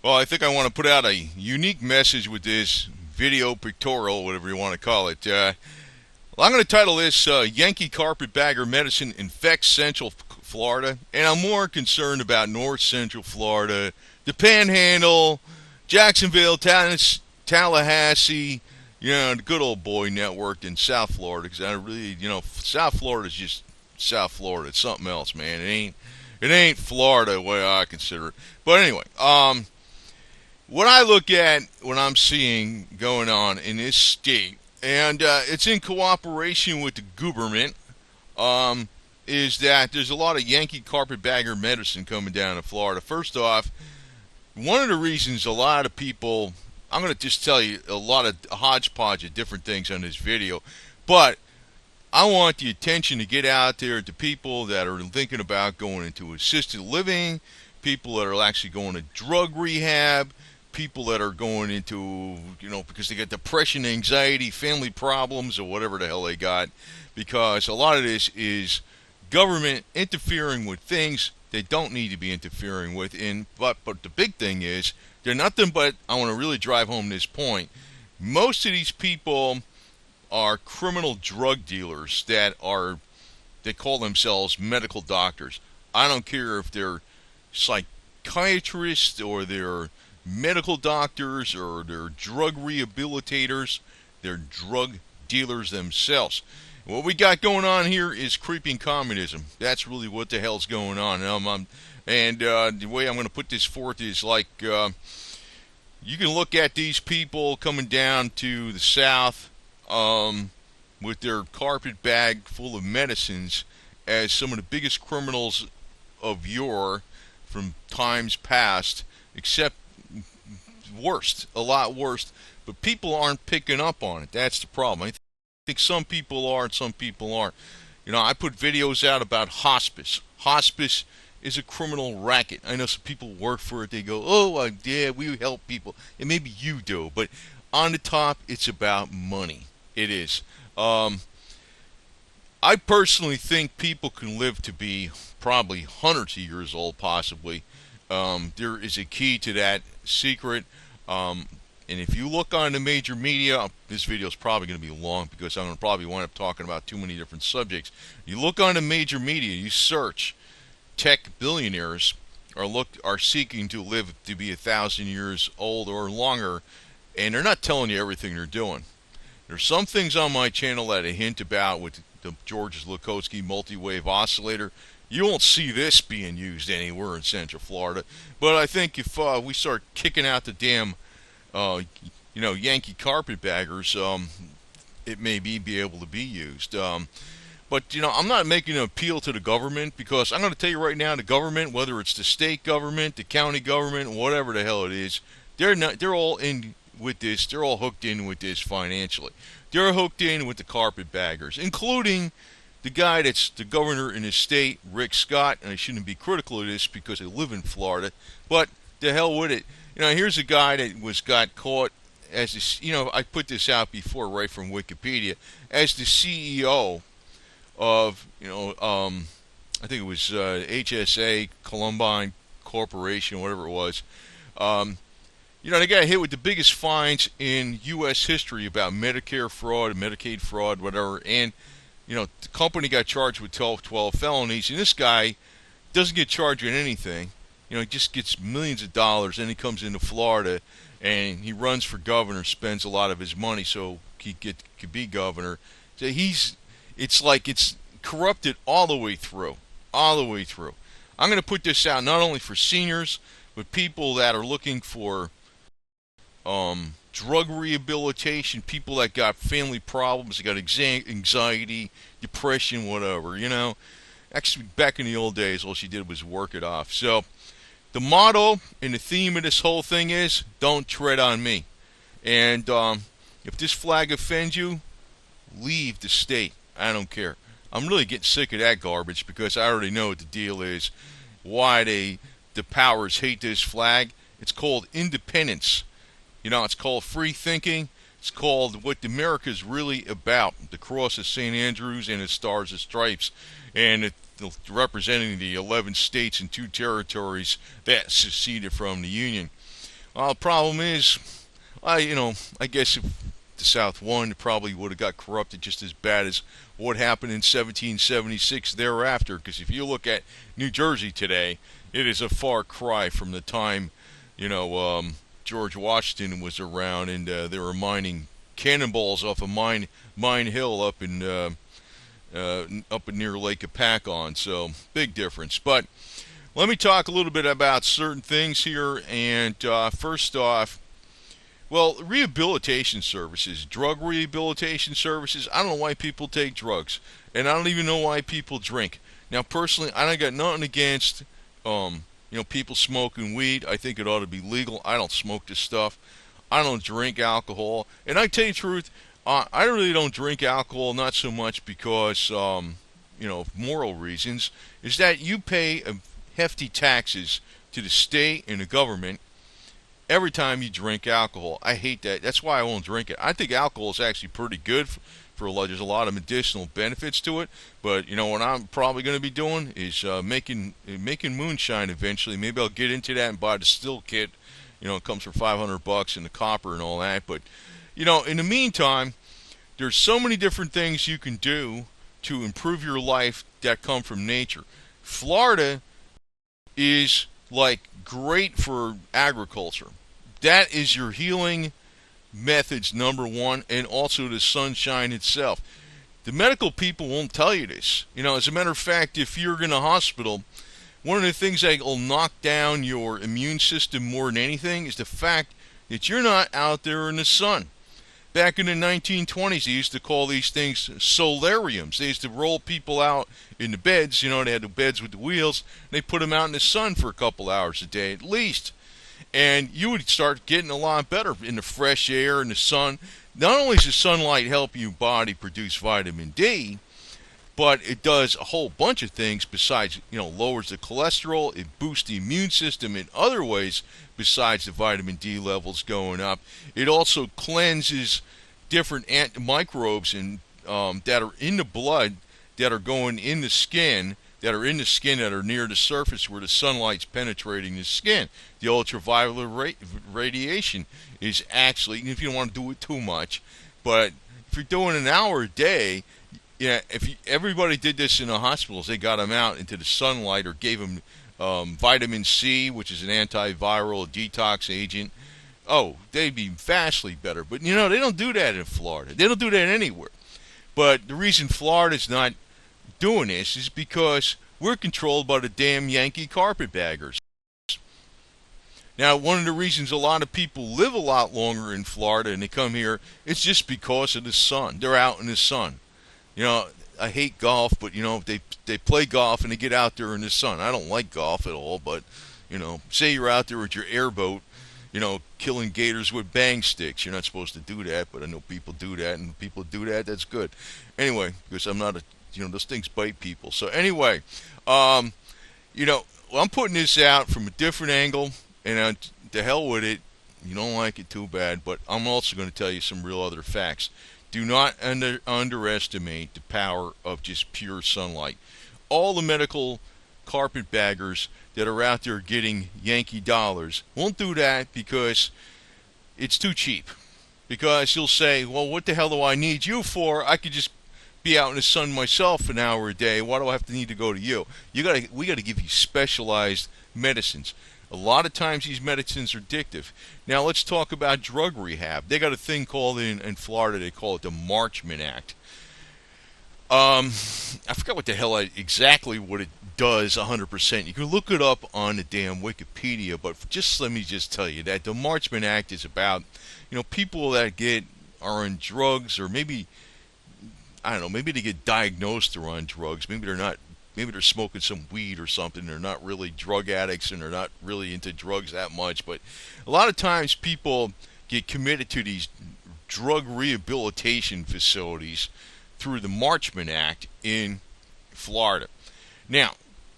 Well, I think I want to put out a unique message with this video pictorial, whatever you want to call it. Well, I'm going to title this Yankee Carpetbagger Medicine Infects Central Florida, and I'm more concerned about North Central Florida, the Panhandle, Jacksonville, Tallahassee, the good old boy network in South Florida, because I really, South Florida is just South Florida. It's something else, man. It ain't Florida the way I consider it. But anyway, what I look at, what I'm seeing going on in this state, and it's in cooperation with the government, is that there's a lot of Yankee carpetbagger medicine coming down to Florida. First off, one of the reasons a lot of people, I'm going to just tell you a lot of hodgepodge of different things on this video, but I want the attention to get out there to people that are thinking about going into assisted living, people that are actually going to drug rehab, people that are going into, because they got depression, anxiety, family problems, or whatever the hell they got. Because a lot of this is government interfering with things they don't need to be interfering with. But the big thing is, they're nothing but, I want to really drive home this point, most of these people are criminal drug dealers they call themselves medical doctors. I don't care if they're psychiatrists or they're medical doctors or they're drug rehabilitators. They're drug dealers themselves. What we got going on here is creeping communism. That's really what the hell's going on. The way I'm going to put this forth is you can look at these people coming down to the south with their carpet bag full of medicines as some of the biggest criminals of yore from times past, except worst, a lot worse. But people aren't picking up on it. That's the problem. I think some people are and some people aren't. I put videos out about hospice. Hospice is a criminal racket. I know some people work for it. They go, oh, yeah, we help people. And maybe you do. But on the top, it's about money. It is. I personally think people can live to be probably hundreds of years old, possibly. There is a key to that secret. And if you look on the major media, this video is probably going to be long because I'm going to probably wind up talking about too many different subjects. You look on the major media, you search tech billionaires are seeking to live to be 1,000 years old or longer, and they're not telling you everything they're doing. There's some things on my channel that I hint about with the George Lakosky multi-wave oscillator. You won't see this being used anywhere in Central Florida, but I think if we start kicking out the damn, Yankee carpetbaggers, it may be able to be used. But I'm not making an appeal to the government because I'm going to tell you right now, the government, whether it's the state government, the county government, whatever the hell it is, they're all in with this. They're all hooked in with this financially. They're hooked in with the carpetbaggers, including the guy that's the governor in his state, Rick Scott. And I shouldn't be critical of this because I live in Florida, but the hell with it. Here's a guy that got caught as this. I put this out before, right from Wikipedia, as the CEO of, I think it was HSA Columbine Corporation, whatever it was. They got hit with the biggest fines in U.S. history about Medicare fraud, Medicaid fraud, whatever. And, the company got charged with 12 felonies. And this guy doesn't get charged with anything. He just gets millions of dollars. And he comes into Florida and he runs for governor, spends a lot of his money so he could be governor. So it's corrupted all the way through. All the way through. I'm going to put this out not only for seniors, but people that are looking for drug rehabilitation, people that got family problems, they got anxiety, depression, whatever, Actually, back in the old days, all she did was work it off. So, the motto and the theme of this whole thing is, don't tread on me. And if this flag offends you, leave the state. I don't care. I'm really getting sick of that garbage because I already know what the deal is. Why the powers hate this flag. It's called independence. It's called free thinking. It's called what America's really about. The cross of St. Andrews and its stars and stripes. And representing the 11 states and 2 territories that seceded from the Union. The problem is, I guess if the South won, it probably would have got corrupted just as bad as what happened in 1776 thereafter. Because if you look at New Jersey today, it is a far cry from the time, George Washington was around and they were mining cannonballs off of Mine Hill up in near Lake Apacon. So big difference. But let me talk a little bit about certain things here. And first off, well, rehabilitation services, drug rehabilitation services. I don't know why people take drugs, and I don't even know why people drink. Now, personally, I don't got nothing against, people smoking weed. I think it ought to be legal. I don't smoke this stuff. I don't drink alcohol, and I tell you the truth, I really don't drink alcohol. Not so much because, moral reasons. Is that you pay hefty taxes to the state and the government every time you drink alcohol. I hate that. That's why I won't drink it. I think alcohol is actually pretty good for there's a lot of medicinal benefits to it. But what I'm probably going to be doing is making moonshine eventually. Maybe I'll get into that and buy the still kit. It comes for $500 and the copper and all that. But in the meantime, there's so many different things you can do to improve your life that come from nature. Florida is like great for agriculture. That is your healing methods number one, and also the sunshine itself. The medical people won't tell you this. As a matter of fact, if you're in a hospital, one of the things that will knock down your immune system more than anything is the fact that you're not out there in the sun. Back in the 1920s, they used to call these things solariums. They used to roll people out in the beds. They had the beds with the wheels. They put them out in the sun for a couple hours a day at least. And you would start getting a lot better in the fresh air and the sun. Not only does the sunlight help your body produce vitamin D, but it does a whole bunch of things besides, lowers the cholesterol. It boosts the immune system in other ways besides the vitamin D levels going up. It also cleanses different microbes that are in the blood that are going in the skin, that are near the surface where the sunlight's penetrating the skin. The ultraviolet radiation is actually, if you don't want to do it too much, but if you're doing an hour a day, if everybody did this in the hospitals, they got them out into the sunlight or gave them vitamin C, which is an antiviral, a detox agent. Oh, they'd be vastly better. But, they don't do that in Florida. They don't do that anywhere. But the reason Florida's not doing this is because we're controlled by the damn Yankee carpetbaggers. Now, one of the reasons a lot of people live a lot longer in Florida and they come here, it's just because of the sun. They're out in the sun. I hate golf, but, they play golf and they get out there in the sun. I don't like golf at all, but, say you're out there with your airboat, killing gators with bang sticks. You're not supposed to do that, but I know people do that, and people do that, that's good. Anyway, because I'm not those things bite people. So anyway, I'm putting this out from a different angle, and to hell with it. You don't like it too bad, but I'm also going to tell you some real other facts. Do not underestimate the power of just pure sunlight. All the medical carpetbaggers that are out there getting Yankee dollars won't do that because it's too cheap. Because you'll say, well, what the hell do I need you for? I could just be out in the sun myself an hour a day. Why do I have to need to go to you? We got to give you specialized medicines. A lot of times these medicines are addictive. Now let's talk about drug rehab. They got a thing called in Florida, they call it the Marchman Act. I forgot what the hell exactly what it does 100%. You can look it up on the damn Wikipedia, but let me tell you that the Marchman Act is about, people that are on drugs, or maybe, I don't know, maybe they get diagnosed they're on drugs. Maybe they're not. Maybe they're smoking some weed or something. They're not really drug addicts and they're not really into drugs that much. But a lot of times people get committed to these drug rehabilitation facilities through the Marchman Act in Florida. Now,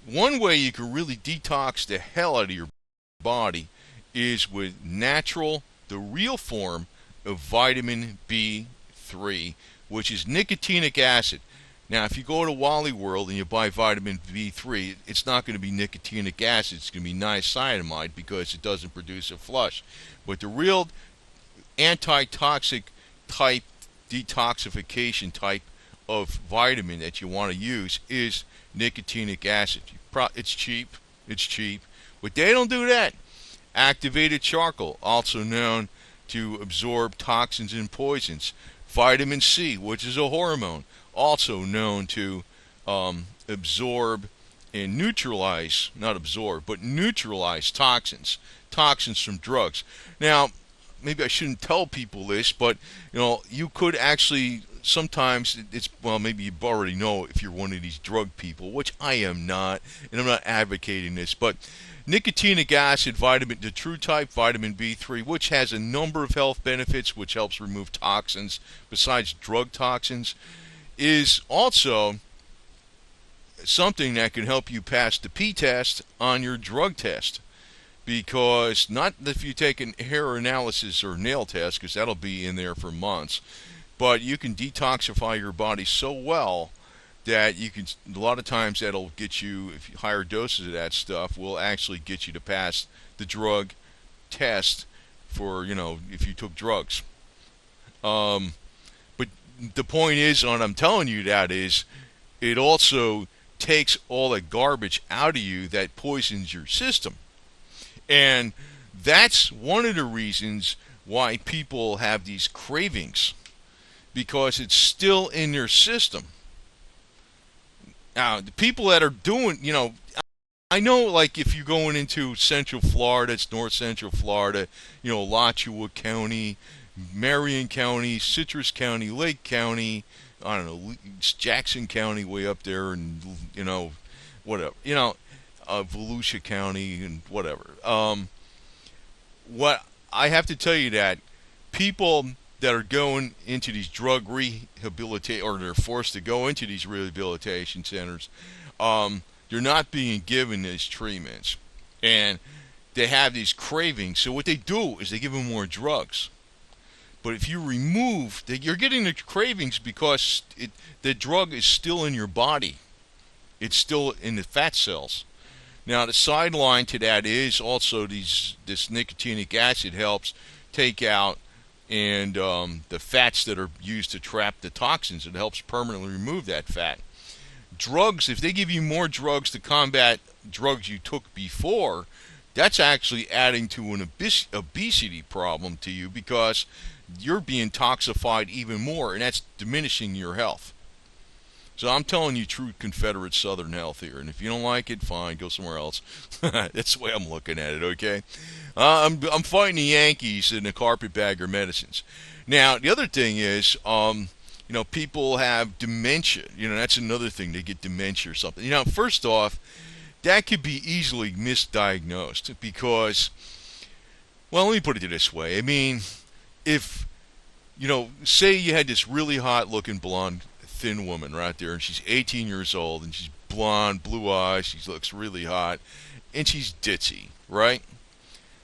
one way you can really detox the hell out of your body is with the real form of vitamin B3, which is nicotinic acid. Now, if you go to Wally World and you buy vitamin B3, it's not going to be nicotinic acid. It's going to be niacinamide because it doesn't produce a flush. But the real antitoxic type, detoxification type of vitamin that you want to use is nicotinic acid. It's cheap. It's cheap. But they don't do that. Activated charcoal, also known to absorb toxins and poisons. Vitamin C, which is a hormone, also known to absorb and neutralize, not absorb, but neutralize toxins from drugs. Now, maybe I shouldn't tell people this, but you could actually sometimes well, maybe you already know if you're one of these drug people, which I am not, and I'm not advocating this, but nicotinic acid, the true type, vitamin B3, which has a number of health benefits, which helps remove toxins besides drug toxins, is also something that can help you pass the P test on your drug test. Because not if you take an hair analysis or nail test, because that'll be in there for months, but you can detoxify your body so well that you can, a lot of times that'll get you, if you higher doses of that stuff will actually get you to pass the drug test for, if you took drugs. But the point is, and I'm telling you that is, it also takes all the garbage out of you that poisons your system. And that's one of the reasons why people have these cravings, because it's still in their system. Now, the people that are doing, I know, like, if you're going into Central Florida, it's North Central Florida, Alachua County, Marion County, Citrus County, Lake County, I don't know, Jackson County way up there, and, whatever, Volusia County and whatever. What I have to tell you that people that are going into these drug rehabilitation, or they're forced to go into these rehabilitation centers, they're not being given these treatments, and they have these cravings. So what they do is they give them more drugs. But if you remove, you're getting the cravings because the drug is still in your body. It's still in the fat cells. Now, the sideline to that is also this nicotinic acid helps take out and the fats that are used to trap the toxins. It helps permanently remove that fat. Drugs, if they give you more drugs to combat drugs you took before, that's actually adding to an obesity problem to you, because you're being toxified even more, and that's diminishing your health. So I'm telling you true Confederate Southern health here, and if you don't like it, fine, go somewhere else. That's the way I'm looking at it, okay? I'm fighting the Yankees in the carpetbagger medicines. Now, the other thing is, people have dementia. That's another thing. They get dementia or something. First off, that could be easily misdiagnosed because, well, let me put it this way. I mean, if, say you had this really hot-looking blonde, thin woman right there, and she's 18 years old, and she's blonde, blue eyes, she looks really hot, and she's ditzy, right?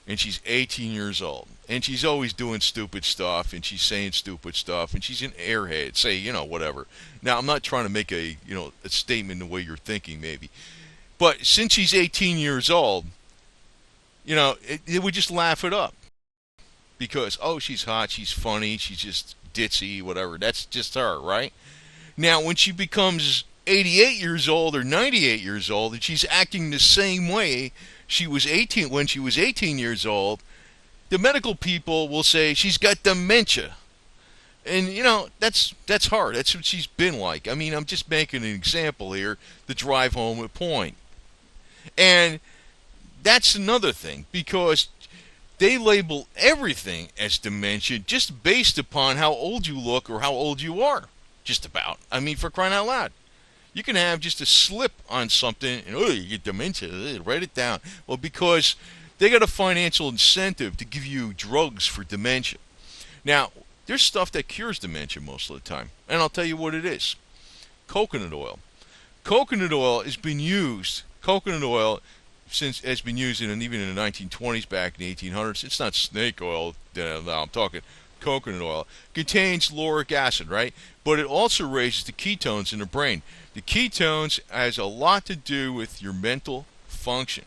And she's 18 years old, and she's always doing stupid stuff, and she's saying stupid stuff, and she's an airhead, say, whatever. Now, I'm not trying to make a statement the way you're thinking, maybe. But since she's 18 years old, it would just laugh it up. Because, oh, she's hot, she's funny, she's just ditzy, whatever. That's just her, right? Now, when she becomes 88 years old or 98 years old, and she's acting the same way she was 18 when she was 18 years old, the medical people will say she's got dementia. And, that's hard. That's what she's been like. I mean, I'm just making an example here to drive home a point. And that's another thing, because they label everything as dementia just based upon how old you look or how old you are. Just about. I mean, for crying out loud. You can have just a slip on something and, oh, you get dementia. Write it down. Well, because they got a financial incentive to give you drugs for dementia. Now, there's stuff that cures dementia most of the time. And I'll tell you what it is. Coconut oil. Coconut oil has been used. Coconut oil even in the 1920s, back in the 1800s. It's not snake oil. I'm talking coconut oil. Contains lauric acid, right? But it also raises the ketones in the brain. The ketones has a lot to do with your mental function.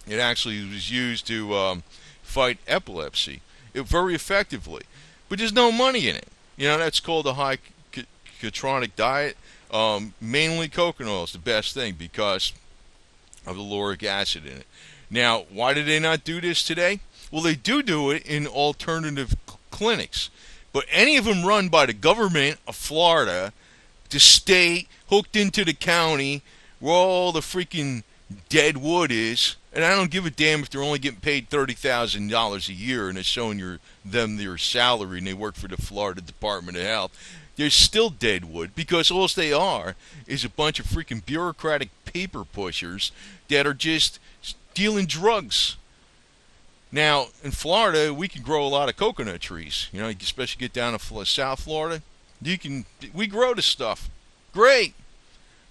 It actually was used to fight epilepsy very effectively. But there's no money in it. That's called a high ketronic diet. Mainly coconut oil is the best thing because of the lauric acid in it. Now, why do they not do this today? Well, they do it in alternative clinics. But any of them run by the government of Florida, the state, hooked into the county, where all the freaking dead wood is. And I don't give a damn if they're only getting paid $30,000 a year and it's showing them their salary and they work for the Florida Department of Health. They're still dead wood because all they are is a bunch of freaking bureaucratic paper pushers that are just dealing drugs. Now, in Florida, we can grow a lot of coconut trees. Especially get down to South Florida. We grow this stuff. Great.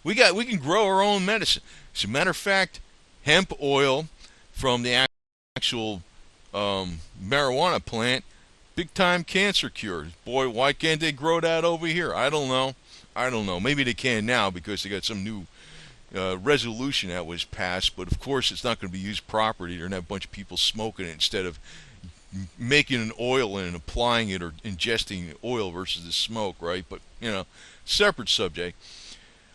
We can grow our own medicine. As a matter of fact, hemp oil from the actual marijuana plant, big time cancer cure. Boy, why can't they grow that over here? I don't know. Maybe they can now because they got some new resolution that was passed. But of course, it's not going to be used properly. They're going to have a bunch of people smoking it instead of making an oil and applying it or ingesting oil versus the smoke, right? But separate subject.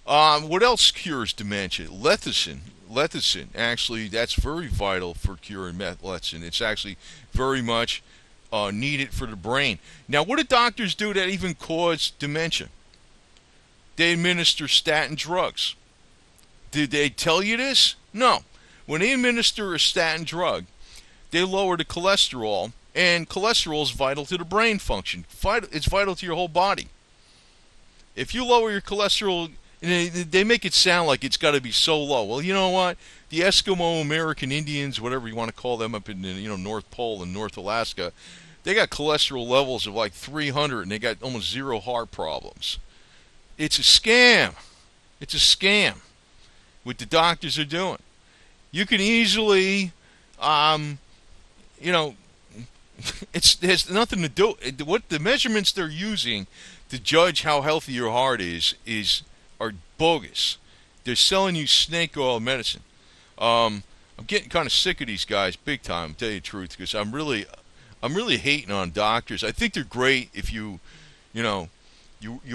What else cures dementia? Lecithin, actually, that's very vital for curing lecithin. It's actually very much needed for the brain. Now, what do doctors do that even cause dementia? They administer statin drugs. Did they tell you this? No. When they administer a statin drug, they lower the cholesterol, and cholesterol is vital to the brain function. It's vital to your whole body. If you lower your cholesterol, they make it sound like it's got to be so low. Well, you know what? The Eskimo American Indians, whatever you want to call them up in the North Pole and North Alaska, they got cholesterol levels of like 300 and they got almost zero heart problems. It's a scam. It's a scam. What the doctors are doing. You can easily, it has nothing to do. What the measurements they're using to judge how healthy your heart are bogus. They're selling you snake oil medicine. I'm getting kind of sick of these guys, big time. To tell you the truth, because I'm really hating on doctors. I think they're great if you're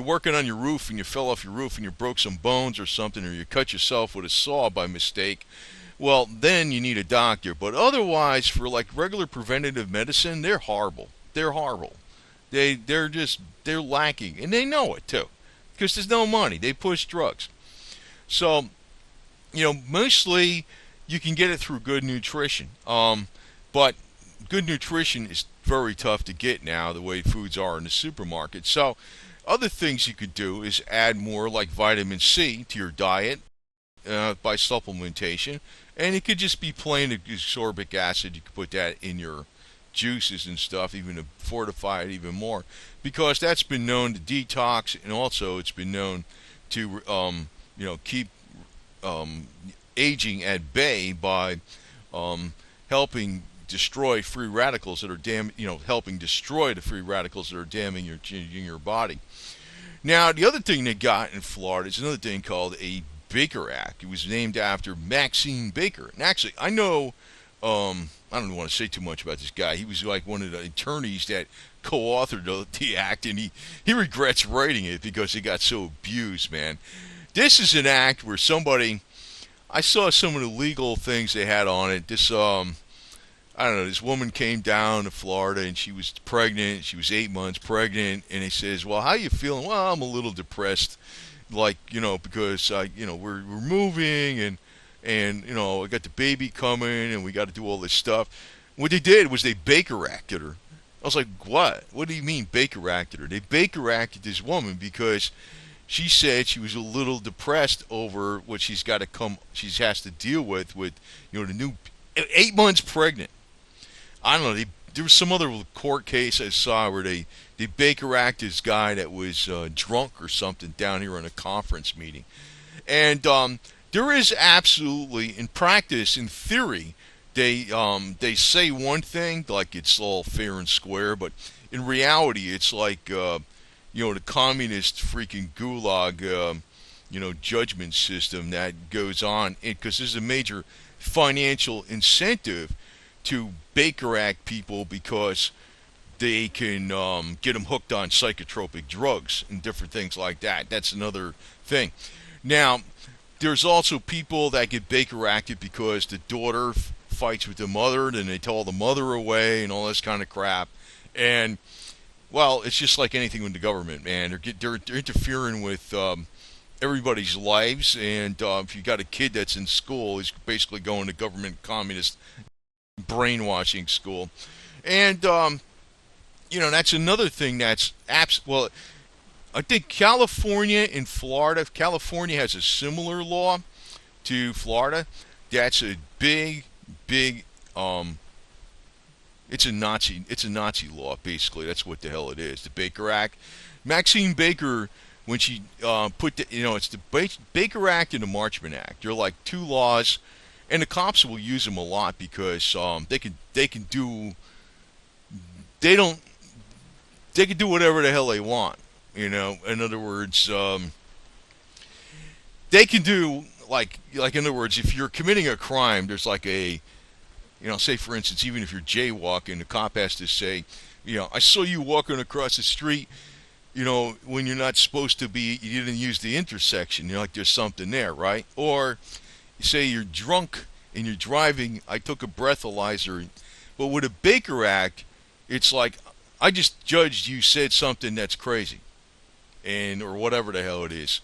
working on your roof and you fell off your roof and you broke some bones or something, or you cut yourself with a saw by mistake. Well, then you need a doctor. But otherwise, for like regular preventative medicine, they're horrible. They're horrible. They're lacking, and they know it too, because there's no money. They push drugs. So, mostly you can get it through good nutrition. But good nutrition is very tough to get now, the way foods are in the supermarket. So, other things you could do is add more like vitamin C to your diet by supplementation. And it could just be plain ascorbic acid. You could put that in your juices and stuff, even to fortify it even more, because that's been known to detox, and also it's been known to keep aging at bay by helping destroy free radicals that are helping destroy the free radicals that are damaging your body. Now, the other thing they got in Florida is another thing called a Baker Act. It was named after Maxine Baker. And actually, I know, I don't want to say too much about this guy. He was like one of the attorneys that co-authored the act, and he regrets writing it because it got so abused, man. This is an act where I saw some of the legal things they had on it. This, this woman came down to Florida and she was pregnant. She was 8 months pregnant, and he says, "Well, how you feeling?" "Well, I'm a little depressed, because we're moving and I got the baby coming and we got to do all this stuff." What they did was they Baker acted her. I was like, "What? What do you mean Baker acted her?" They Baker acted this woman because she said she was a little depressed over what she has to deal with the new 8 months pregnant. I don't know. There was some other court case I saw where they Baker acted this guy that was drunk or something down here in a conference meeting. And there is absolutely, in practice, in theory, they say one thing, like it's all fair and square, but in reality, it's like the communist freaking gulag, judgment system that goes on, because there's a major financial incentive to Baker Act people because they can get them hooked on psychotropic drugs and different things like that. That's another thing. Now, there's also people that get Baker acted because the daughter fights with the mother, then they tell the mother away and all this kind of crap. And well, it's just like anything with the government, man. They're interfering with everybody's lives, and if you got a kid that's in school, he's basically going to government communist brainwashing school. And that's another thing that's well. I think California and Florida. California has a similar law to Florida. That's a big, big. It's a Nazi law, basically. That's what the hell it is. The Baker Act. Maxine Baker, when she it's the Baker Act and the Marchman Act. They're like two laws, and the cops will use them a lot because they can do whatever the hell they want. In other words, they can do like in other words, if you're committing a crime, there's like a say for instance, even if you're jaywalking, the cop has to say, I saw you walking across the street, when you're not supposed to be, you didn't use the intersection. Like there's something there, right? Or you say you're drunk and you're driving, I took a breathalyzer. But with a Baker Act, it's like, I just judged you said something that's crazy. Or whatever the hell it is.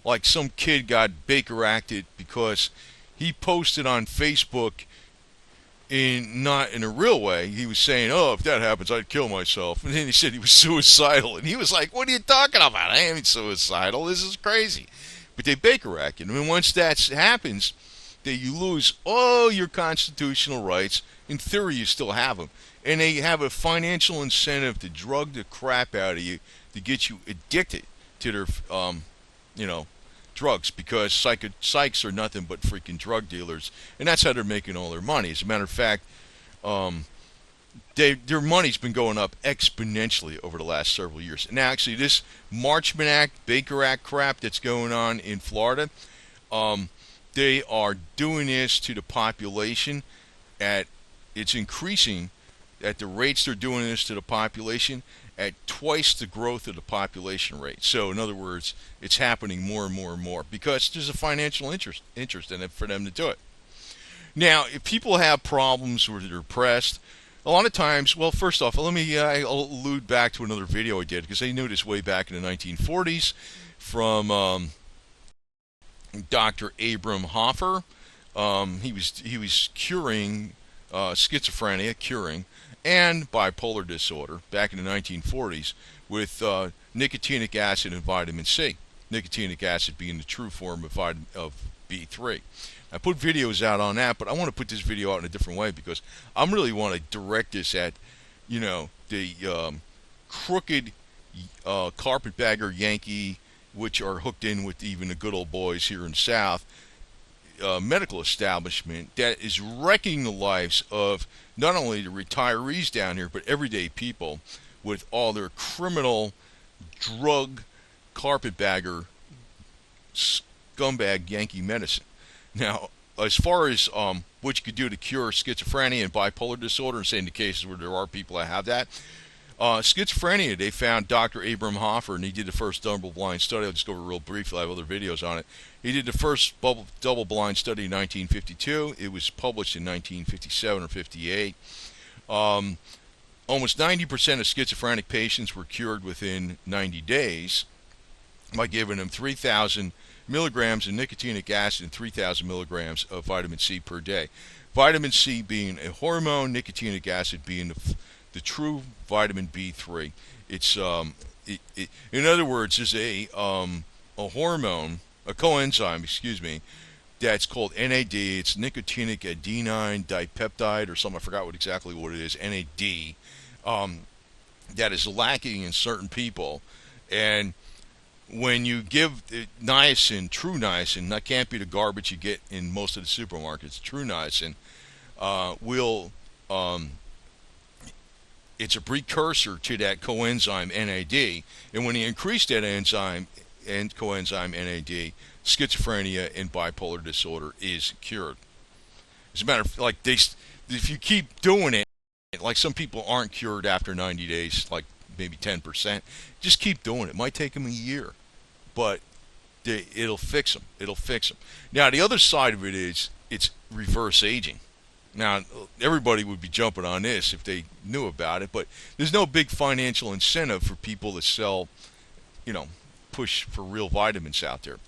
Like some kid got Baker acted because he posted on Facebook not in a real way. He was saying, "Oh, if that happens, I'd kill myself." And then he said he was suicidal, and he was like, "What are you talking about? I ain't suicidal. This is crazy." But they Baker acted, and once that happens, that you lose all your constitutional rights. In theory, you still have them, and they have a financial incentive to drug the crap out of you to get you addicted to their, drugs, because psychs are nothing but freaking drug dealers, and that's how they're making all their money. As a matter of fact, their money's been going up exponentially over the last several years. And actually, this Marchman Act, Baker Act crap that's going on in Florida, they are doing this to the population it's increasing at the rates they're doing this to the population at twice the growth of the population rate. So, in other words, it's happening more and more and more because there's a financial interest in it for them to do it. Now, if people have problems or they're depressed, a lot of times, well, first off, let me allude back to another video I did because I knew this way back in the 1940s from Dr. Abram Hoffer. He was curing schizophrenia, and bipolar disorder back in the 1940s with nicotinic acid and vitamin C. Nicotinic acid being the true form of B3. I put videos out on that, but I want to put this video out in a different way because I really want to direct this at, the crooked carpetbagger Yankee, which are hooked in with even the good old boys here in the South, medical establishment that is wrecking the lives of not only the retirees down here, but everyday people with all their criminal, drug, carpetbagger, scumbag Yankee medicine. Now, as far as what you could do to cure schizophrenia and bipolar disorder, and say in the cases where there are people that have that, schizophrenia, they found Dr. Abram Hoffer, and he did the first double-blind study. I'll just go over real briefly. I have other videos on it. He did the first double-blind study in 1952. It was published in 1957 or 58. Almost 90% of schizophrenic patients were cured within 90 days by giving them 3,000 milligrams of nicotinic acid and 3,000 milligrams of vitamin C per day. Vitamin C being a hormone, nicotinic acid being the true vitamin B3. It's in other words, there's a hormone, a coenzyme, that's called NAD. It's nicotinic adenine dipeptide or something. I forgot exactly what it is. NAD. That is lacking in certain people, and when you give niacin, true niacin, that can't be the garbage you get in most of the supermarkets. True niacin will it's a precursor to that coenzyme NAD, and when you increase that enzyme and coenzyme NAD, schizophrenia and bipolar disorder is cured. As a matter of like if you keep doing it, like some people aren't cured after 90 days, like maybe 10%. Just keep doing it. It might take them a year, but it'll fix them. It'll fix them. Now the other side of it is it's reverse aging. Now, everybody would be jumping on this if they knew about it, but there's no big financial incentive for people to sell, push for real vitamins out there.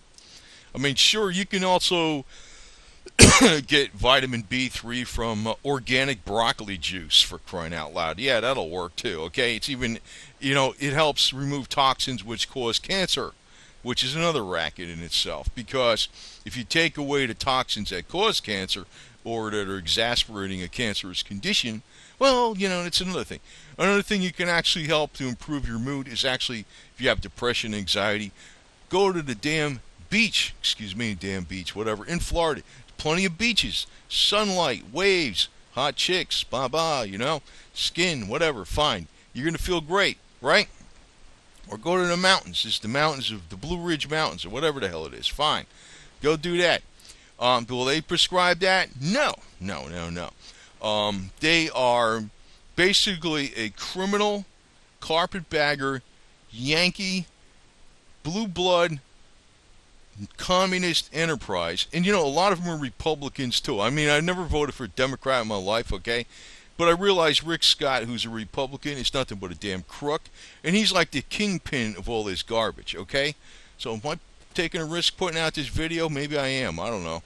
I mean, sure, you can also get vitamin B3 from organic broccoli juice, for crying out loud. Yeah, that'll work too, okay? It's even, it helps remove toxins which cause cancer, which is another racket in itself, because if you take away the toxins that cause cancer, or that are exasperating a cancerous condition, well, it's another thing. Another thing you can actually help to improve your mood is actually, if you have depression, anxiety, go to the damn beach, whatever, in Florida. Plenty of beaches, sunlight, waves, hot chicks, skin, whatever, fine. You're going to feel great, right? Or go to the mountains. It's the mountains of the Blue Ridge Mountains, or whatever the hell it is. Fine. Go do that. Will they prescribe that? No. They are basically a criminal, carpetbagger, Yankee, blue blood, communist enterprise. And a lot of them are Republicans too. I mean, I never voted for a Democrat in my life, okay? But I realize Rick Scott, who's a Republican, is nothing but a damn crook. And he's like the kingpin of all this garbage, okay? So am I taking a risk putting out this video? Maybe I am. I don't know.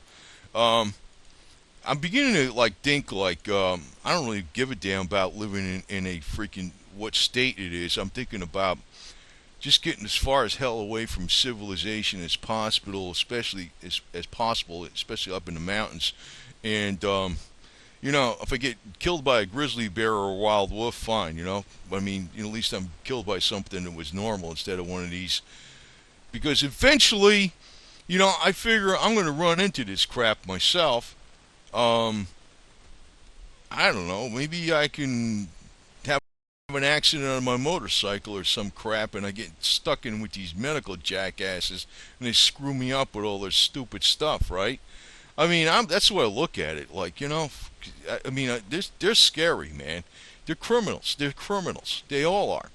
I'm beginning to think I don't really give a damn about living in a freaking what state it is. I'm thinking about just getting as far as hell away from civilization as possible, especially as possible, especially up in the mountains. And if I get killed by a grizzly bear or a wild wolf, fine. I mean, at least I'm killed by something that was normal instead of one of these. Because eventually, I figure I'm going to run into this crap myself. I don't know. Maybe I can have an accident on my motorcycle or some crap, and I get stuck in with these medical jackasses, and they screw me up with all their stupid stuff, right? I mean, that's the way I look at it. They're scary, man. They're criminals. They're criminals. They all are.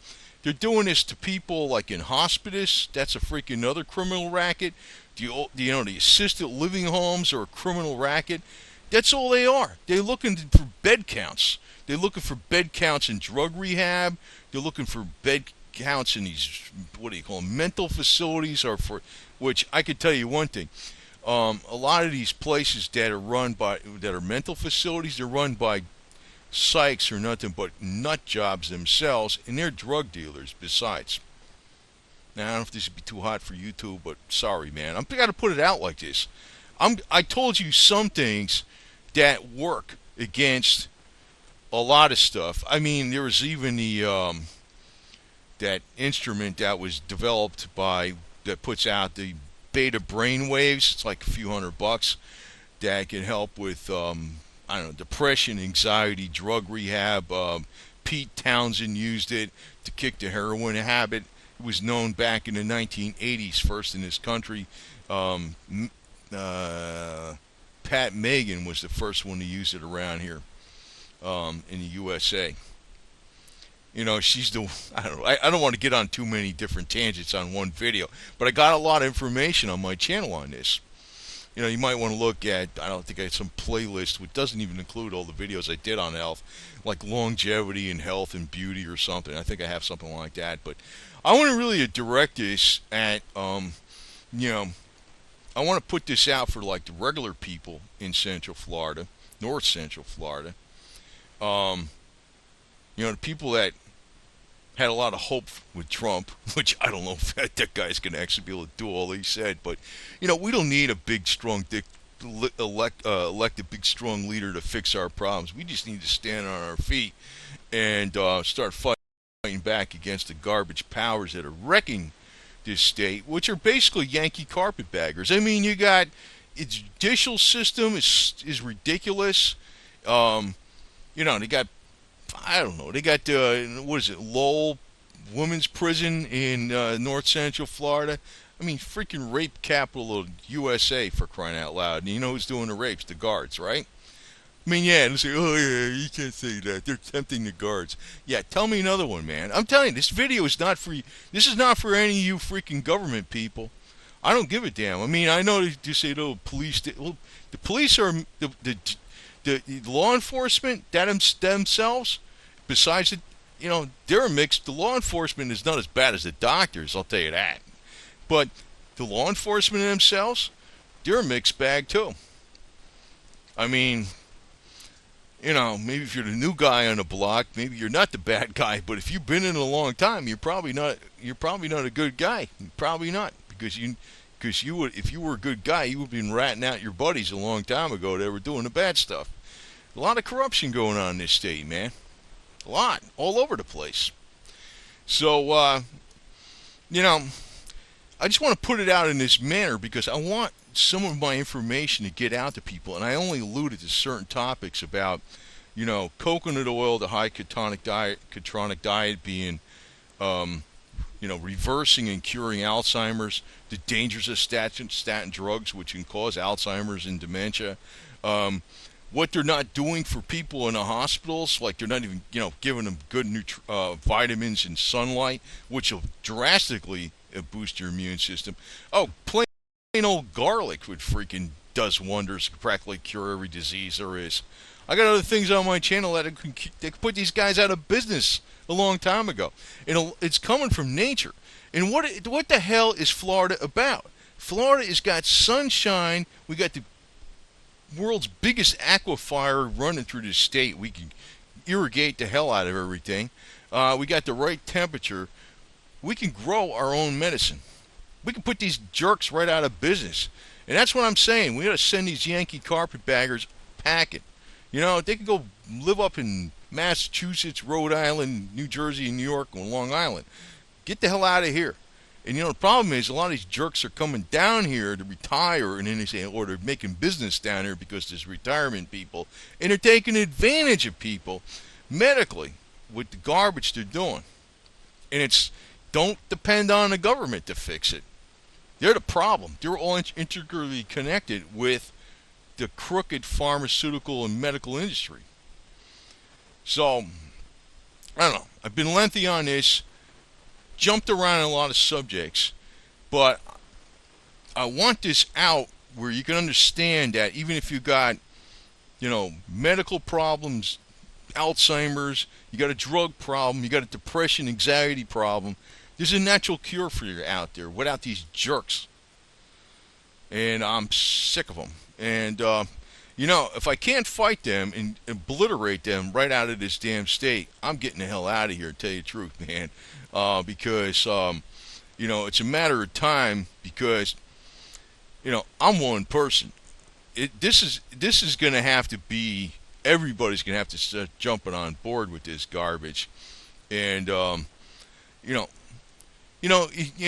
They're doing this to people like in hospice. That's a freaking another criminal racket. The assisted living homes are a criminal racket. That's all they are. They're looking for bed counts. They're looking for bed counts in drug rehab. They're looking for bed counts in these, what do you call them, mental facilities, or for which I could tell you one thing. A lot of these places that are mental facilities, they're run by psychs or nothing but nut jobs themselves, and they're drug dealers besides. Now, I don't know if this would be too hot for YouTube, but sorry, man. I'm got to put it out like this. I told you some things that work against a lot of stuff. I mean, there was even that instrument that was developed that puts out the beta brain waves. It's like a few $100 that can help with depression, anxiety, drug rehab. Pete Townsend used it to kick the heroin habit. It was known back in the 1980s, first in this country. Pat Megan was the first one to use it around here in the USA. She's I don't want to get on too many different tangents on one video, but I got a lot of information on my channel on this. You might want to look at, I don't think I had some playlist which doesn't even include all the videos I did on health, like longevity and health and beauty or something. I think I have something like that. But I want to really direct this at, I want to put this out for like the regular people in Central Florida, North Central Florida. The people that had a lot of hope with Trump, which I don't know if that guy's going to actually be able to do all he said, but, we don't need a big, strong elect a big, strong leader to fix our problems. We just need to stand on our feet and start fighting back against the garbage powers that are wrecking this state, which are basically Yankee carpetbaggers. I mean, you got its judicial system is ridiculous. They got I don't know. They got what is it, Lowell Women's Prison in North Central Florida. I mean, freaking rape capital of USA, for crying out loud. And you know who's doing the rapes? The guards, right? I mean, yeah, and they say, oh yeah, you can't say that. They're tempting the guards. Yeah, tell me another one, man. I'm telling you, this video is not for you. This is not for any of you freaking government people. I don't give a damn. I mean, I know you say, oh, police. Well, the police are the law enforcement themselves. Besides the, they're a mix. The law enforcement is not as bad as the doctors. I'll tell you that. But the law enforcement themselves, they're a mixed bag too. I mean, maybe if you're the new guy on the block, maybe you're not the bad guy. But if you've been in a long time, you're probably not. You're probably not a good guy. Probably not, because you would, if you were a good guy, you would have been ratting out your buddies a long time ago that were doing the bad stuff. A lot of corruption going on in this state, man. A lot, all over the place. So, I just want to put it out in this manner because I want some of my information to get out to people, and I only alluded to certain topics about, coconut oil, the high ketonic diet being, reversing and curing Alzheimer's, the dangers of statin drugs, which can cause Alzheimer's and dementia, what they're not doing for people in the hospitals, like they're not even, giving them good vitamins and sunlight, which will drastically boost your immune system. Oh, plain old garlic would freaking does wonders, practically cure every disease there is. I got other things on my channel that could put these guys out of business a long time ago. It's coming from nature. And what the hell is Florida about? Florida has got sunshine. We got the world's biggest aquifer running through the state. We can irrigate the hell out of everything. We got the right temperature. We can grow our own medicine. We can put these jerks right out of business. And that's what I'm saying. We got to send these Yankee carpetbaggers packing. They could go live up in Massachusetts, Rhode Island, New Jersey, and New York, and Long Island. Get the hell out of here. And the problem is a lot of these jerks are coming down here to retire, and then they say, or they're making business down here because there's retirement people, and they're taking advantage of people medically with the garbage they're doing. And don't depend on the government to fix it. They're the problem. They're all integrally connected with the crooked pharmaceutical and medical industry. So, I don't know. I've been lengthy on this, jumped around in a lot of subjects, but I want this out where you can understand that even if you got, medical problems, Alzheimer's, you got a drug problem, you got a depression, anxiety problem, there's a natural cure for you out there without these jerks. And I'm sick of them. And, if I can't fight them and obliterate them right out of this damn state, I'm getting the hell out of here, to tell you the truth, man. Because, it's a matter of time because, I'm one person. This is going to have to be, everybody's going to have to start jumping on board with this garbage. And, and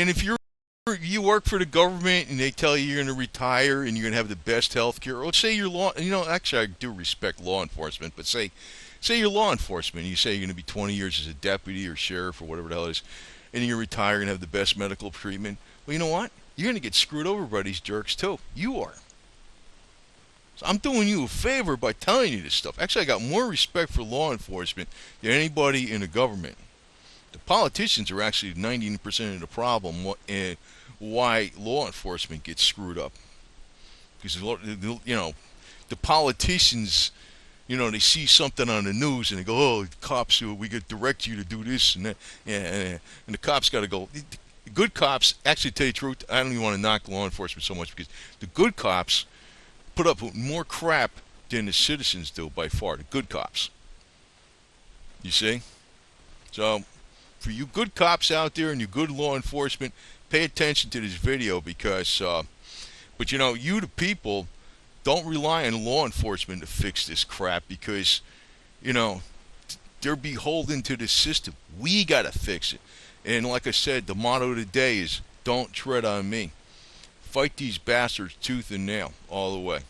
if you work for the government and they tell you you're going to retire and you're going to have the best health care, let's say you're actually I do respect law enforcement, but say you're law enforcement and you say you're going to be 20 years as a deputy or sheriff or whatever the hell it is, and you're retire and have the best medical treatment. Well, you know what? You're going to get screwed over by these jerks too. You are. So I'm doing you a favor by telling you this stuff. Actually, I got more respect for law enforcement than anybody in the government. The politicians are actually 90% of the problem and why law enforcement gets screwed up. Because, the politicians, they see something on the news and they go, oh, the cops, we could direct you to do this and that. And the cops got to go. The good cops, actually, to tell you the truth, I don't even want to knock law enforcement so much because the good cops put up with more crap than the citizens do by far, the good cops. You see? So, for you good cops out there and you good law enforcement, pay attention to this video because, but you the people, don't rely on law enforcement to fix this crap because, they're beholden to the system. We got to fix it. And like I said, the motto of the day is, don't tread on me. Fight these bastards tooth and nail all the way.